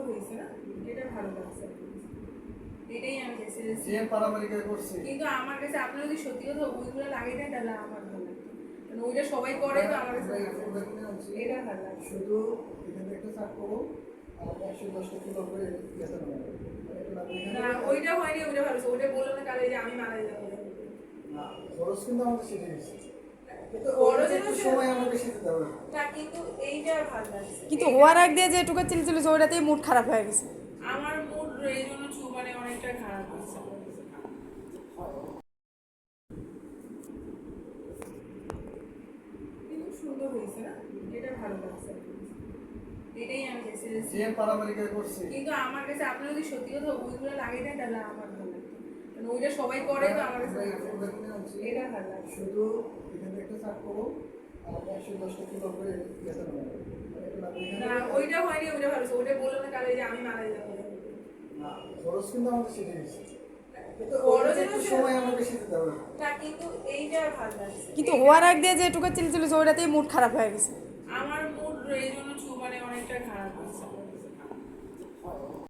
হয়েছে না, এটা ভালো লাগছে। এটাই আমি চাইছি যে পারামারিকে করছি, কিন্তু আমার কাছে আপনি যদি সত্যি কথা ওইগুলো লাগিয়ে দেন তাহলে আমার ভালো লাগতো, কারণ ওইটা সবাই করে তো আমার কাছে এটা ভালো লাগে। শুধু এখানে একটা চাপ করো আর 110টা কিলো করে গেছে না ওইটা হয়নি, ওইটা ভালো ওইটা বললো না কালে যে আমি মারা যাবো না, খরচ কিন্তু আমাদের শিখে গেছে, সময় আমার বেশি দিতে হবে না, কিন্তু এইটা ভালো লাগছে। কিন্তু হওয়ার আগ দিয়ে যেটুকু চিলচিল ওইটাতেই মুড খারাপ হয়ে গেছে। আমার মুড এই জন্য মানে অনেকটা খারাপ হয়েছে। কিন্তু সুন্দর হয়েছে না, এটা ভালো লাগছে। এটাই আমি চাইছি যে পারামারিকে করছি, কিন্তু আমার কাছে আপনি যদি সত্যি কথা ওইগুলো লাগিয়ে দেন তাহলে আমার ভালো লাগতো, কারণ ওইটা সবাই করে তো আমার কাছে এটা ভালো লাগে। শুধু এখানে একটা চাপ করো আর 110টা কিলো করে গেছে না ওইটা হয়নি, ওইটা ভালো ওইটা বললো না কালে যে আমি মারা যাবো না, খরচ কিন্তু আমাদের শিখে গেছে, সময় আমার বেশি দিতে হবে না, কিন্তু এইটা ভালো লাগছে। কিন্তু হওয়ার আগ দিয়ে যেটুকু চিলচিল ওইটাতেই মুড খারাপ হয়ে গেছে। আমার মুড এই জন্য মানে অনেকটা খারাপ হয়েছে।